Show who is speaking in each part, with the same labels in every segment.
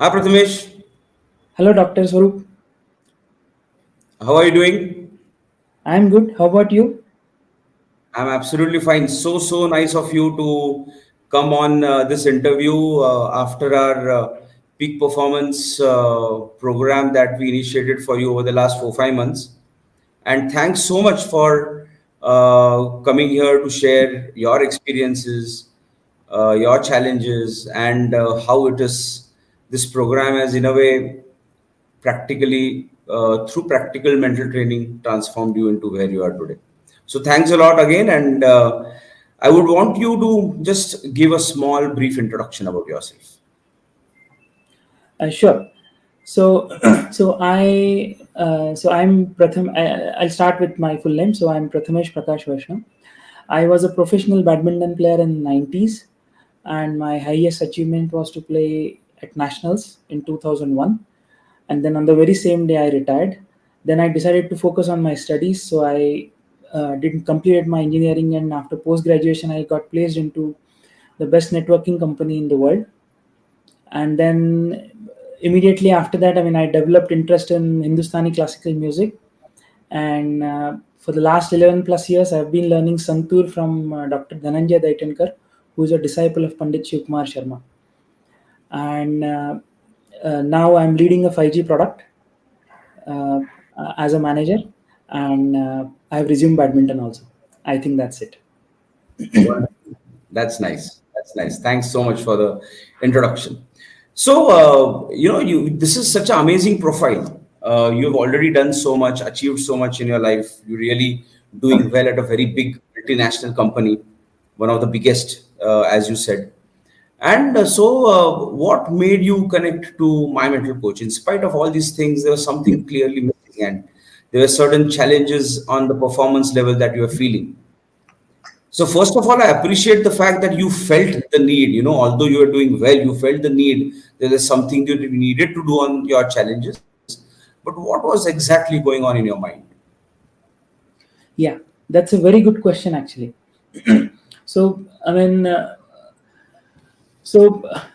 Speaker 1: Hi Prathamesh,
Speaker 2: Hello, Dr. Swaroop.
Speaker 1: how are you doing?
Speaker 2: I'm good. How about you?
Speaker 1: I'm absolutely fine. So nice of you to come on this interview after our peak performance program that we initiated for you over the last 4 5 months. And thanks so much for coming here to share your experiences, your challenges, and how it is this program has in a way practically through practical mental training transformed you into where you are today. So thanks a lot again, and I would want you to just give a small brief introduction about yourself.
Speaker 2: Sure. So, I'm Pratham. I'll start with my full name. So, I'm Prathamesh Prakash Vaishnav. I was a professional badminton player in '90s, and my highest achievement was to play at nationals in 2001. And then on the very same day, I retired. Then I decided to focus on my studies. So I didn't complete my engineering, and after post graduation, I got placed into the best networking company in the world. And then immediately after that, I developed interest in Hindustani classical music. And for the last 11 plus years, I've been learning santur from Dr. Dhananjay Daitankar, who is a disciple of Pandit Shiv Kumar Sharma. And now I'm leading a 5G product uh, as a manager. And I've resumed badminton also. I think that's it.
Speaker 1: Wonderful. That's nice. That's nice. Thanks so much for the introduction. So, you this is such an amazing profile. You've already done so much, achieved so much in your life. You're really doing well at a very big multinational company, one of the biggest, as you said. And what made you connect to My Mental Coach? In spite of all these things, there was something clearly missing, and there were certain challenges on the performance level that you were feeling. So first of all, I appreciate the fact that you felt the need, although you were doing well, you felt the need. There is something that you needed to do on your challenges. But what was exactly going on in your mind?
Speaker 2: Yeah, that's a very good question, actually. So,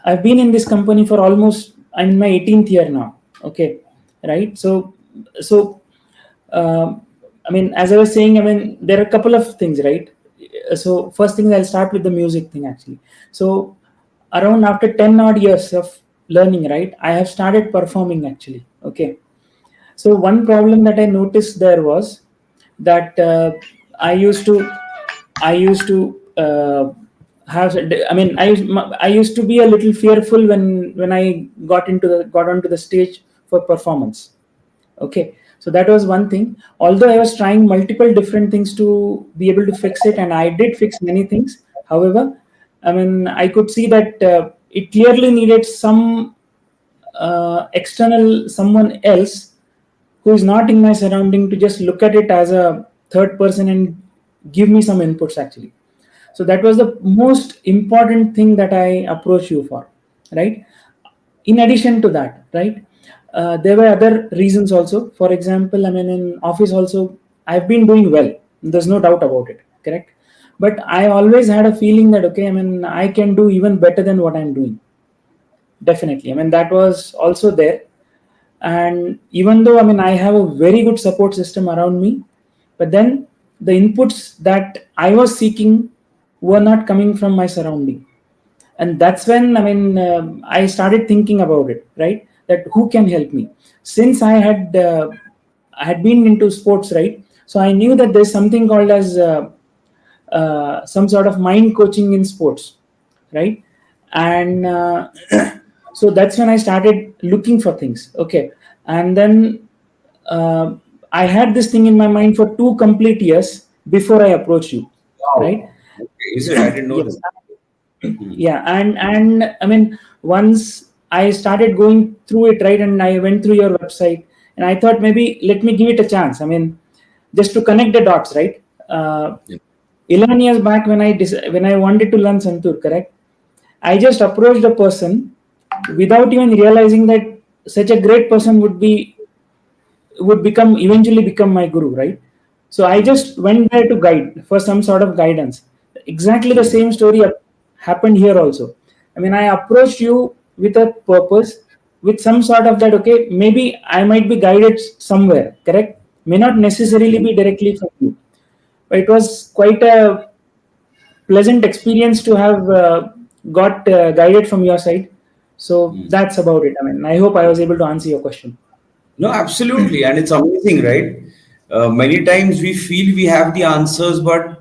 Speaker 2: I've been in this company for almost, I'm in my 18th year now. Okay, right. So as I was saying, there are a couple of things, right? So first thing, I'll start with the music thing, actually. So around after 10 odd years of learning, right, I have started performing, actually. Okay. So one problem that I noticed there was that I used to I used to have I used to be a little fearful when I got onto the stage for performance. Okay, so that was one thing. Although I was trying multiple different things to be able to fix it, and I did fix many things. However, I could see that it clearly needed some external someone else who is not in my surrounding to just look at it as a third person and give me some inputs, actually. So that was the most important thing that I approached you for, right? In addition to that, right, there were other reasons also. For example, in office also, I've been doing well, there's no doubt about it, correct? But I always had a feeling that, okay, I can do even better than what I'm doing. Definitely, that was also there. And even though I have a very good support system around me, but then the inputs that I was seeking were not coming from my surrounding. And that's when I started thinking about it, right, that who can help me. Since I had been into sports, right, so I knew that there's something called as some sort of mind coaching in sports, right? And so that's when I started looking for things. Okay, and then uh, I had this thing in my mind for 2 complete years before I approached you, right?
Speaker 1: Wow. Okay, is it? I didn't know
Speaker 2: Yes.
Speaker 1: this. Hmm.
Speaker 2: Yeah, and once I started going through it, right, and I went through your website, and I thought, maybe let me give it a chance. Just to connect the dots, right? uh,
Speaker 1: Yeah.
Speaker 2: 11 years back, when I wanted to learn santur, correct, I just approached a person without even realizing that such a great person would become eventually become my guru, right? So I
Speaker 1: Hmm.
Speaker 2: just went there to guide for some sort of guidance. Exactly the
Speaker 1: Hmm.
Speaker 2: same story happened here also. I approached you with a purpose, with some sort of that, okay, maybe I might be guided somewhere, correct, may not necessarily be directly from you, but it was quite a pleasant experience to have got guided from your side. So that's about it. I mean, I hope I was able to answer your question.
Speaker 1: No, absolutely. And it's amazing, right? Many times we feel we have the answers, but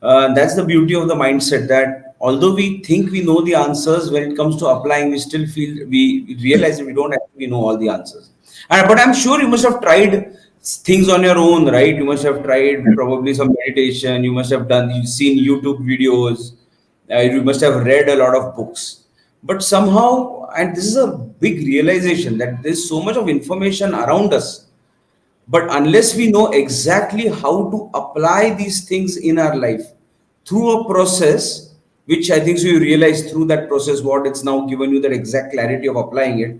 Speaker 1: that's the beauty of the mindset that although we think we know the answers, when it comes to applying, we still feel we realize that we don't actually know all the answers. But I'm sure you must have tried things on your own, right? You must have tried probably some meditation, you must have done, you've seen YouTube videos, you must have read a lot of books, but somehow, and this is a big realization that there's so much of information around us, but unless we know exactly how to apply these things in our life through a process, which I think so you realize through that process what it's now given you that exact clarity of applying it,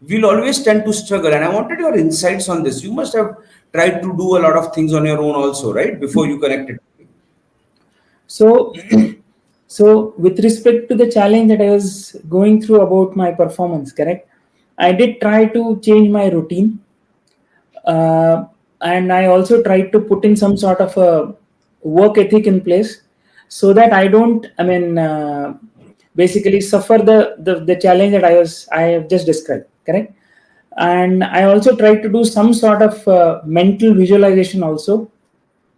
Speaker 1: we'll always tend to struggle. And I wanted your insights on this. You must have tried to do a lot of things on your own also, right, before you connected.
Speaker 2: So, so with respect to the challenge that I was going through about my performance, correct, I did try to change my routine, uh, and I also tried to put in some sort of a work ethic in place so that I don't, I mean, basically suffer the challenge that I have just described, correct. And I also tried to do some sort of mental visualization also,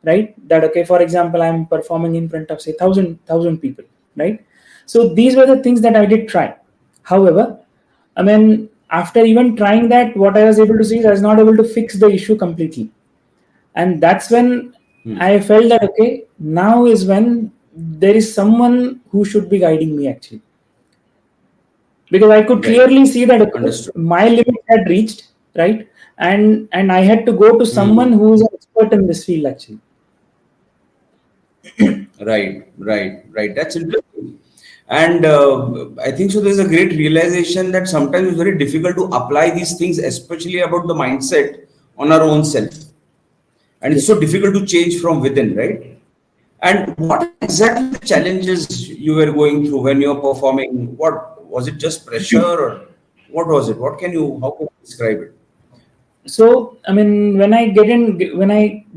Speaker 2: right, that okay, for example, I'm performing in front of say thousand people, right. So these were the things that I did try. However, I mean, after even trying that, what I was able to see is I was not able to fix the issue completely, and that's when I felt that okay, now is when there is someone who should be guiding me actually, because I could
Speaker 1: Right.
Speaker 2: clearly see that okay,
Speaker 1: Understood.
Speaker 2: my limit had reached, right, and I had to go to
Speaker 1: Hmm.
Speaker 2: someone who is an expert in this field actually.
Speaker 1: Right. That's interesting. And I think so. There's a great realization that sometimes it's very difficult to apply these things, especially about the mindset on our own self. And it's so
Speaker 2: Yes.
Speaker 1: difficult to change from within, right? And what are exactly the challenges you were going through when you're performing? What was it, just pressure, or what was it? How can you describe it?
Speaker 2: So I mean, when I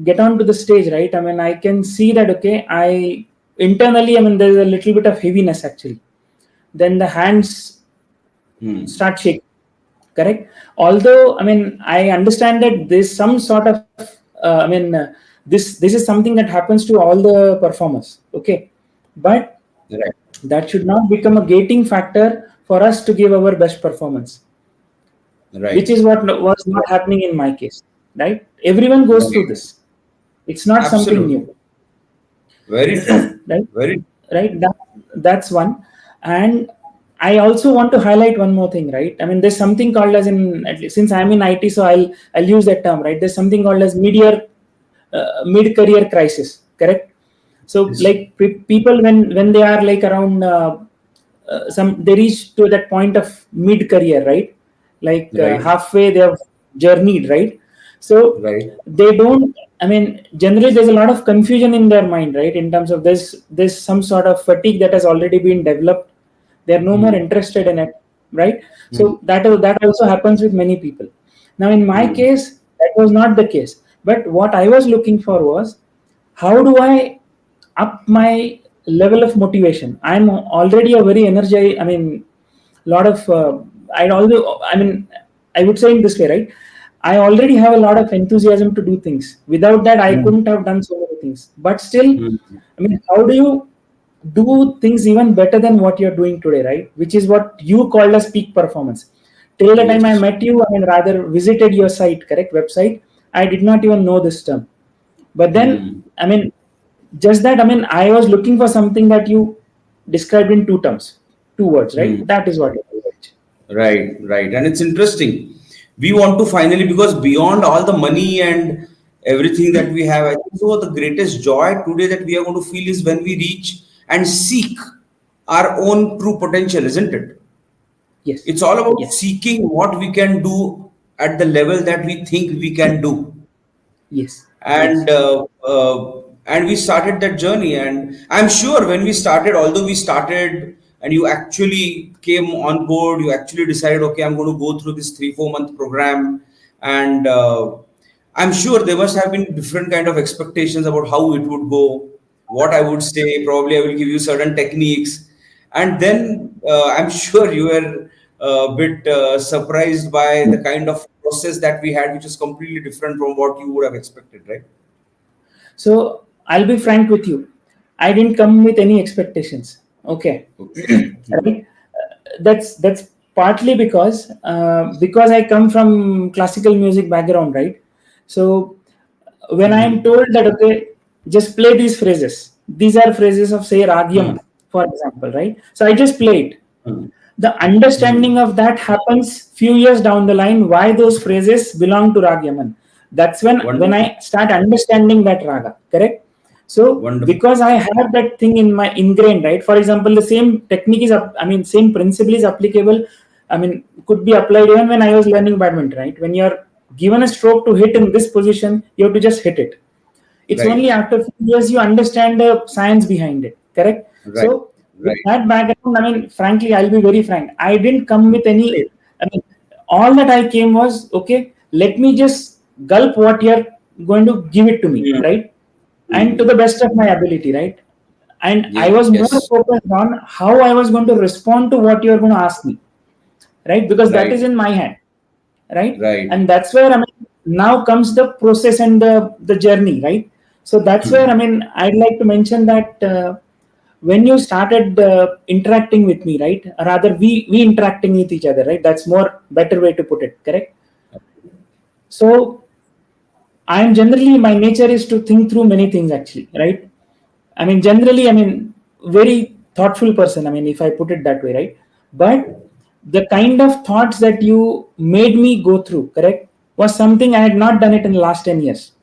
Speaker 2: get onto the stage, right, I mean, I can see that okay, I internally, I mean, there's a little bit of heaviness actually. Then the hands
Speaker 1: Hmm.
Speaker 2: start shaking, correct. Although I mean, I understand that there's some sort of I mean, this is something that happens to all the performers, okay, but
Speaker 1: Right.
Speaker 2: that should not become a gating factor for us to give our best performance, which
Speaker 1: Right.
Speaker 2: is what was not happening in my case, right. Everyone goes through
Speaker 1: Right.
Speaker 2: this. It's not something
Speaker 1: Absolutely.
Speaker 2: new,
Speaker 1: Very true.
Speaker 2: right.
Speaker 1: Very.
Speaker 2: Right, that's one. And I also want to highlight one more thing, right. I mean, there's something called as in, at least since I'm in IT, so I'll use that term, right. There's something called as mid career crisis, correct. So
Speaker 1: Yes.
Speaker 2: like people when they are like around some, they reach to that point of mid career, right, like
Speaker 1: Right.
Speaker 2: halfway they have journeyed, right. So
Speaker 1: Right.
Speaker 2: they don't, I mean, generally there's a lot of confusion in their mind, right, in terms of there's some sort of fatigue that has already been developed. They're no more
Speaker 1: Hmm.
Speaker 2: interested in it, right.
Speaker 1: Hmm.
Speaker 2: So that also happens with many people. Now in my
Speaker 1: Hmm.
Speaker 2: case that was not the case, but what I was looking for was, how do I up my level of motivation. I'm already a very energized, I mean, lot of I'd although I mean, I would say in this way, right, I already have a lot of enthusiasm to do things. Without that I
Speaker 1: Hmm.
Speaker 2: couldn't have done so many things, but still,
Speaker 1: Hmm.
Speaker 2: I mean, how do you do things even better than what you're doing today, right, which is what you called as peak performance. Till the time I
Speaker 1: Yes.
Speaker 2: met you, I mean, rather visited your site, correct, website, I did not even know this term. But then,
Speaker 1: Hmm.
Speaker 2: I mean, just that, I mean, I was looking for something that you described in two terms, two words, right,
Speaker 1: Hmm.
Speaker 2: that is what it is.
Speaker 1: Right. And it's interesting. We want to finally, because beyond all the money and everything that we have, I think so the greatest joy today that we are going to feel is when we reach and seek our own true potential, isn't it?
Speaker 2: Yes,
Speaker 1: It's all about
Speaker 2: yes,
Speaker 1: seeking what we can do at the level that we think we can do.
Speaker 2: yes, yes,
Speaker 1: And we started that journey, and I'm sure when we started, although we started and you actually came on board, you actually decided, okay, I'm going to go through this 3 4 month program. And I'm sure there must have been different kind of expectations about how it would go, what I would say. Probably I will give you certain techniques, and then I'm sure you were a bit surprised by the kind of process that we had, which is completely different from what you would have expected, right?
Speaker 2: So I'll be frank with you. I didn't come with any expectations. Okay,
Speaker 1: Okay.
Speaker 2: right? That's partly because I come from classical music background, right? So when I am
Speaker 1: Mhm.
Speaker 2: told that, okay, just play these phrases. These are phrases of, say,
Speaker 1: Mhm.
Speaker 2: Ragyam, for example, right? So I just play it.
Speaker 1: Mhm.
Speaker 2: The understanding
Speaker 1: Mhm.
Speaker 2: of that happens few years down the line, why those phrases belong to Rag Yaman. That's when
Speaker 1: Wonderful.
Speaker 2: I start understanding that raga, correct? So
Speaker 1: Wonderful.
Speaker 2: because I have that thing in my ingrained, right? For example, the same technique is same principle is applicable. Could be applied even when I was learning badminton, right? When you're given a stroke to hit in this position, you have to just hit it. It's only
Speaker 1: Right.
Speaker 2: after a few years you understand the science behind it, correct?
Speaker 1: Right.
Speaker 2: So with
Speaker 1: Right.
Speaker 2: that background, frankly, I'll be very frank, I didn't come with any.
Speaker 1: Great.
Speaker 2: I mean, all that I came was, okay, let me just gulp what you're going to give it to me,
Speaker 1: Mhm.
Speaker 2: right? And to
Speaker 1: Mhm.
Speaker 2: the best of my ability, right? And I was more
Speaker 1: Yes.
Speaker 2: focused on how I was going to respond to what you're going to ask me, right? Because that is
Speaker 1: Right.
Speaker 2: in my hand, right?
Speaker 1: Right.
Speaker 2: And that's where now comes the process and the journey, right? So that's where I'd like to mention that when you started interacting with me, right? Rather, we interacting with each other, right? That's more better way to put it, correct? So I am generally, my nature is to think through many things actually, right? Generally, very thoughtful person. If I put it that way, right? But the kind of thoughts that you made me go through, correct, was something I had not done it in the last 10 years.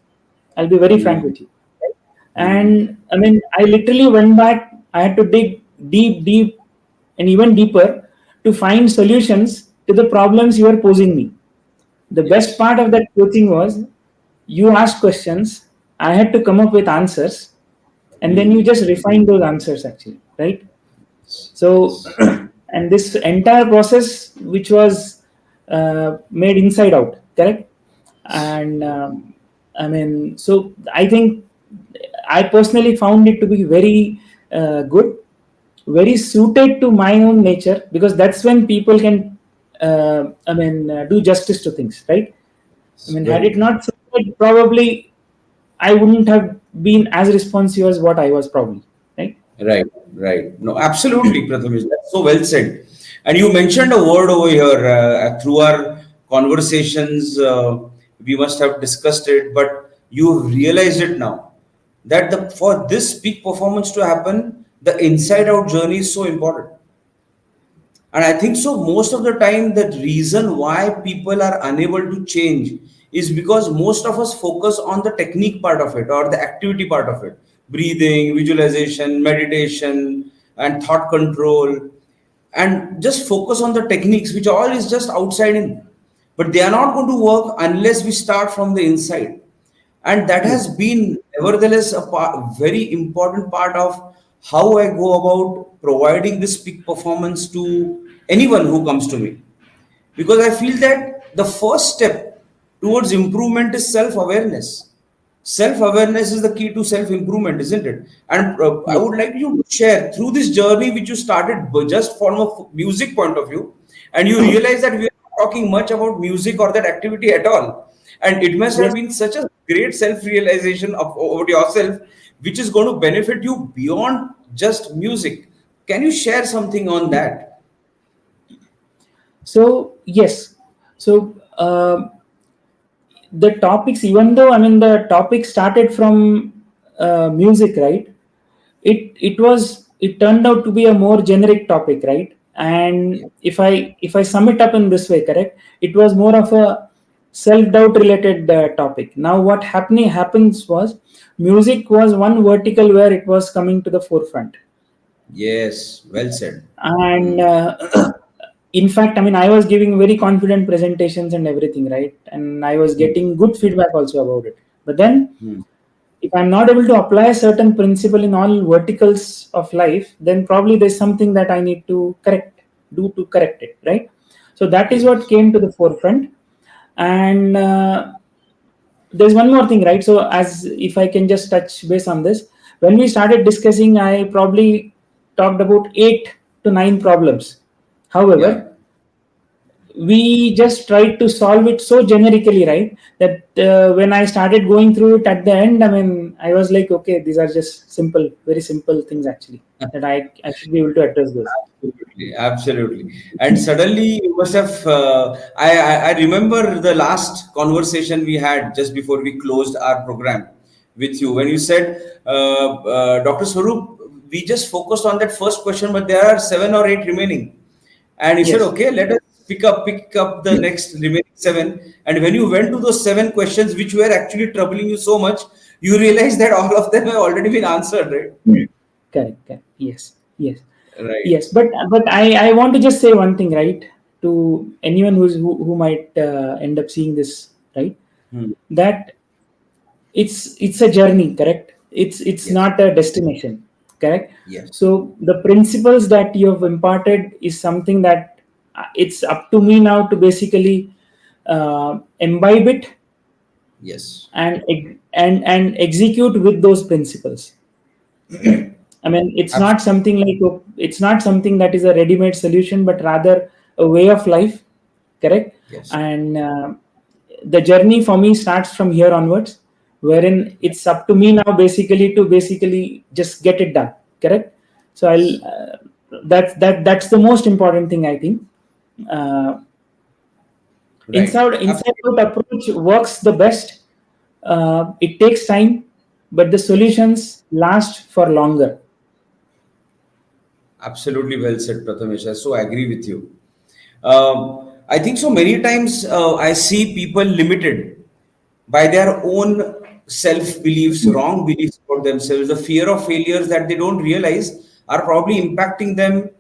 Speaker 2: I'll be very frank
Speaker 1: Mhm.
Speaker 2: with you. Right?
Speaker 1: Mhm.
Speaker 2: And I literally went back, I had to dig deep, deep, and even deeper to find solutions to the problems you were posing me. The best
Speaker 1: Yes.
Speaker 2: part of that coaching was you asked questions, I had to come up with answers, and then you
Speaker 1: Mhm.
Speaker 2: just refine those answers actually, right? So
Speaker 1: Yes.
Speaker 2: and this entire process which was made inside out, correct? And so I think I personally found it to be very good, very suited to my own nature, because that's when people can do justice to things, right? Had
Speaker 1: Very
Speaker 2: it
Speaker 1: true.
Speaker 2: not suited, probably I wouldn't have been as responsive as what I was, probably, right?
Speaker 1: Right, right. No, absolutely, Prathamesh. That's so well said. And you mentioned a word over here through our conversations. We must have discussed it, but you realized it now that for this peak performance to happen, the inside out journey is so important. And I think so, most of the time, the reason why people are unable to change is because most of us focus on the technique part of it or the activity part of it: breathing, visualization, meditation, and thought control. And just focus on the techniques, which all is just outside in. But they are not going to work unless we start from the inside. And that
Speaker 2: True.
Speaker 1: has been nevertheless a very important part of how I go about providing this peak performance to anyone who comes to me, because I feel that the first step towards improvement is self-awareness. Self-awareness is the key to self-improvement, isn't it? And I
Speaker 2: Yes.
Speaker 1: would like you to share through this journey which you started just from a music point of view, and you realize that we are not talking much about music or that activity at all. And it must have
Speaker 2: Yes.
Speaker 1: been such a great self-realization of about yourself, which is going to benefit you beyond just music. Can you share something on that?
Speaker 2: So yes. So the topics, even though the topic started from music, right? It turned out to be a more generic topic, right? And
Speaker 1: Yeah.
Speaker 2: if I sum it up in this way, correct, it was more of a self doubt related topic. Now what happening happens was, music was one vertical where it was coming to the forefront.
Speaker 1: Yes, well said.
Speaker 2: And
Speaker 1: Hmm.
Speaker 2: in fact, I was giving very confident presentations and everything, right? And I was
Speaker 1: Hmm.
Speaker 2: getting good feedback also about it. But then
Speaker 1: Hmm.
Speaker 2: if I'm not able to apply a certain principle in all verticals of life, then probably there's something that I need to do to correct it, right? So that is what
Speaker 1: Yes.
Speaker 2: came to the forefront. And there's one more thing, right? So, as if I can just touch base on this, when we started discussing, I probably talked about 8 to 9 problems.
Speaker 1: Yeah.
Speaker 2: However, we just tried to solve it so generically, right? That when I started going through it at the end, I mean, I was like, okay, these are just simple, very simple things actually, that I should be able to address those.
Speaker 1: Absolutely, absolutely. And suddenly you must have. I remember the last conversation we had just before we closed our program with you when you said, Dr. Swaroop, we just focused on that first question, but there are 7 or 8 remaining. And you said,
Speaker 2: Yes.
Speaker 1: okay, let us pick up the next remaining 7. And when you went to those 7 questions, which were actually troubling you so much, you realized that all of them have already been answered, right?
Speaker 2: Correct, correct. Yes, yes,
Speaker 1: Right.
Speaker 2: yes. But I want to just say one thing, right, to anyone who might end up seeing this, right,
Speaker 1: Hmm.
Speaker 2: that it's a journey, correct? It's
Speaker 1: Yes.
Speaker 2: not a destination, correct?
Speaker 1: Yes.
Speaker 2: So the principles that you have imparted is something that it's up to me now to basically imbibe it
Speaker 1: Yes.
Speaker 2: and and execute with those principles. I mean,
Speaker 1: Absolutely.
Speaker 2: it's not something that is a ready-made solution, but rather a way of life, correct?
Speaker 1: Yes.
Speaker 2: And the journey for me starts from here onwards, wherein it's up to me now basically just get it done, correct? So
Speaker 1: Yes.
Speaker 2: that's the most important thing I think. Uh,
Speaker 1: Right.
Speaker 2: inside out approach works the best. It takes time, but the solutions last for longer.
Speaker 1: Absolutely well said, Prathamesh. I so agree with you. I think so many times I see people limited by their own self beliefs, wrong beliefs about themselves, the fear of failures that they don't realize are probably impacting them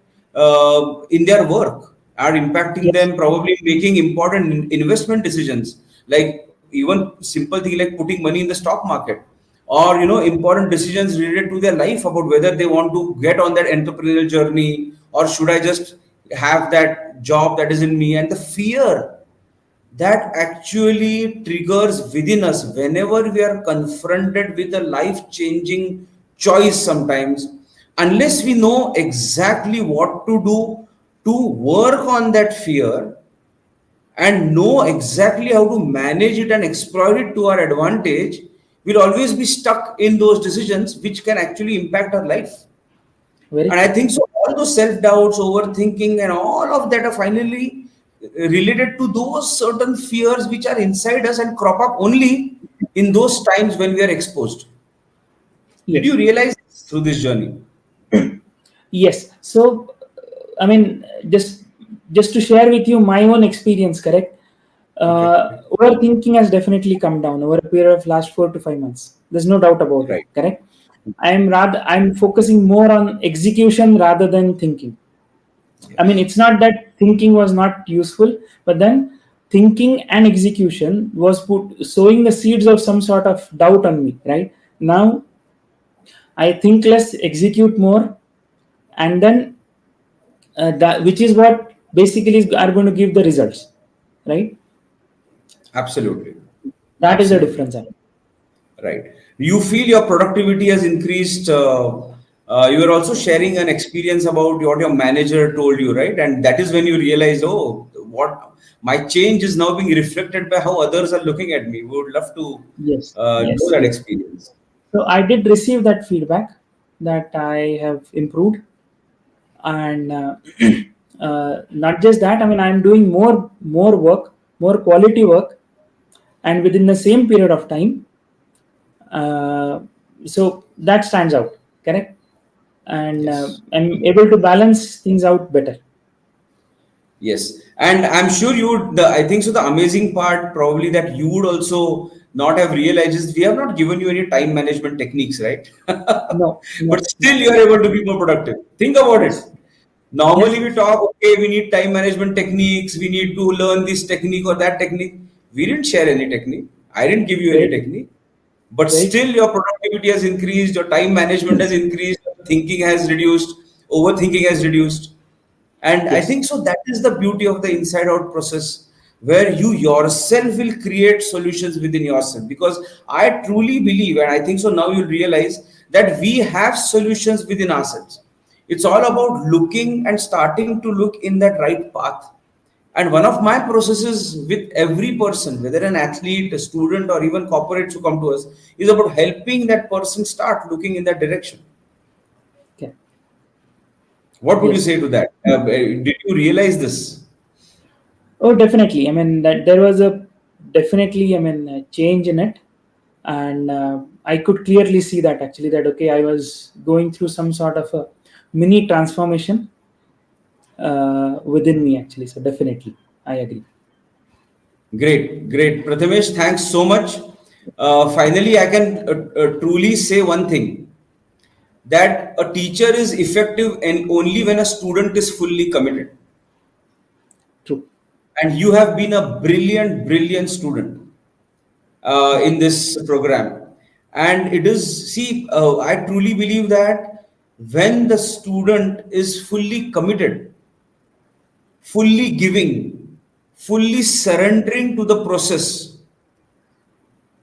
Speaker 1: in their work, are impacting
Speaker 2: Yes.
Speaker 1: them probably making important investment decisions, like even simple thing like putting money in the stock market, or important decisions related to their life about whether they want to get on that entrepreneurial journey, or should I just have that job that is in me. And the fear that actually triggers within us whenever we are confronted with a life changing choice sometimes, unless we know exactly what to do to work on that fear and know exactly how to manage it and exploit it to our advantage, we'll always be stuck in those decisions which can actually impact our life.
Speaker 2: Very
Speaker 1: And I
Speaker 2: true.
Speaker 1: think so, all those self doubts, overthinking, and all of that are finally related to those certain fears which are inside us and crop up only in those times when we are exposed. Did you
Speaker 2: Yes.
Speaker 1: realize this through this journey?
Speaker 2: Yes. So, I mean, just to share with you my own experience, correct?
Speaker 1: Okay.
Speaker 2: Overthinking has definitely come down over a period of last 4 to 5 months. There's no doubt about it,
Speaker 1: Right.
Speaker 2: correct? I'm focusing more on execution rather than thinking. I mean,
Speaker 1: Yes.
Speaker 2: it's not that thinking was not useful, but then thinking and execution was put sowing the seeds of some sort of doubt on me. Right now, I think less, execute more, and then that which is what basically are going to give the results, right?
Speaker 1: Absolutely.
Speaker 2: That is the
Speaker 1: Absolutely.
Speaker 2: difference.
Speaker 1: Right. You feel your productivity has increased. You are also sharing an experience about what your manager told you, right? And that is when you realize, oh, what my change is now being reflected by how others are looking at me. We would love to
Speaker 2: Yes,
Speaker 1: know
Speaker 2: yes,
Speaker 1: that
Speaker 2: yes.
Speaker 1: experience.
Speaker 2: So I did receive that feedback that I have improved, and not just that. I mean, I'm doing more work, more quality work, and within the same period of time. Uh, so that stands out, correct? And
Speaker 1: Yes.
Speaker 2: I'm able to balance things out better.
Speaker 1: Yes, and I'm sure you would. I think so. The amazing part, probably, that you would also not have realized is we have not given you any time management techniques, right?
Speaker 2: No,
Speaker 1: But
Speaker 2: no,
Speaker 1: still,
Speaker 2: no.
Speaker 1: you are able to be more productive. Think about it.
Speaker 2: Yes,
Speaker 1: Normally,
Speaker 2: yes,
Speaker 1: we talk, okay, we need time management techniques. We need to learn this technique or that technique. We didn't share any technique. I didn't give you any
Speaker 2: very true.
Speaker 1: technique. but
Speaker 2: Very
Speaker 1: still
Speaker 2: true.
Speaker 1: your productivity has increased, your time management has increased, your thinking has reduced, overthinking has reduced. And I
Speaker 2: Yes.
Speaker 1: think so that is the beauty of the inside out process, where you yourself will create solutions within yourself. Because I truly believe, and I think so now you'll realize that we have solutions within ourselves. It's all about looking and starting to look in that right path. And one of my processes with every person, whether an athlete, a student, or even corporates who come to us, is about helping that person start looking in that direction.
Speaker 2: Okay.
Speaker 1: What would you
Speaker 2: Yes.
Speaker 1: say to that? Did you realize this?
Speaker 2: Oh, definitely. I mean, that there was a definitely, I mean, a change in it, and I could clearly see that actually that okay, I was going through some sort of a mini transformation within me actually. So definitely, I agree.
Speaker 1: Great, great. Prathamesh, thanks so much. Finally, I can truly say one thing, that a teacher is effective and only when a student is fully committed.
Speaker 2: True.
Speaker 1: And you have been a brilliant, brilliant student in this program. And it is, see, I truly believe that when the student is fully committed, fully giving, fully surrendering to the process,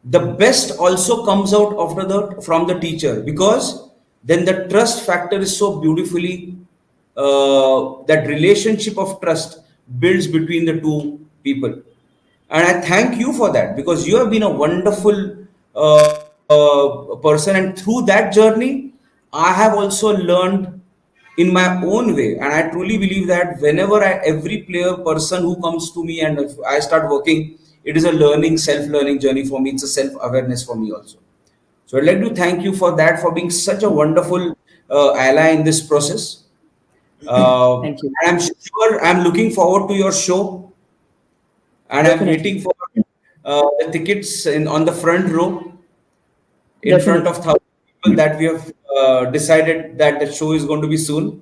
Speaker 1: the best also comes out after the from the teacher, because then the trust factor is so beautifully, that relationship of trust builds between the two people. And I thank you for that, because you have been a wonderful person, and through that journey I have also learned in my own way. And I truly believe that whenever every player person who comes to me and if I start working, it is a learning, self-learning journey for me. It's a self-awareness for me also. So I'd like to thank you for that, for being such a wonderful ally in this process.
Speaker 2: Thank you.
Speaker 1: And I'm sure I'm looking forward to your show, and I'm
Speaker 2: Definitely.
Speaker 1: waiting for the tickets in on the front row, in front of
Speaker 2: Definitely.
Speaker 1: thousand people that we have decided that the show is going to be soon.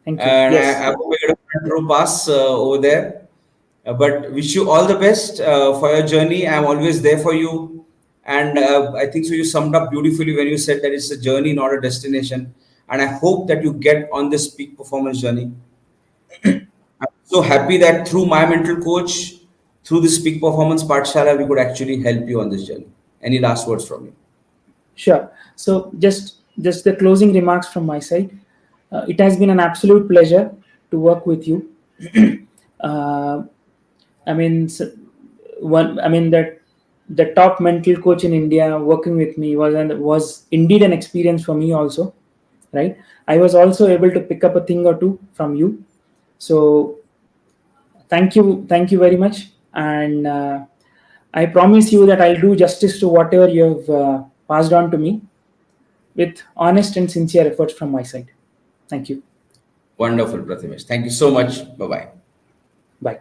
Speaker 2: Thank you.
Speaker 1: And
Speaker 2: Yes.
Speaker 1: I hope I get a front row pass over there. But wish you all the best for your journey. I'm always there for you. And I think so you summed up beautifully when you said that it's a journey, not a destination. And I hope that you get on this peak performance journey. I'm so happy that through my mental coach, through this peak performance Pathshala, we could actually help you on this journey. Any last words from you?
Speaker 2: Sure. So just the closing remarks from my side. It has been an absolute pleasure to work with you. uh, I mean, one. I mean that the top mental coach in India working with me was indeed an experience for me also. Right. I was also able to pick up a thing or two from you. So thank you very much, and I promise you that I'll do justice to whatever you have passed on to me with honest and sincere efforts from my side. Thank you.
Speaker 1: Wonderful, Prathamesh. Thank you so much. Bye bye.
Speaker 2: Bye.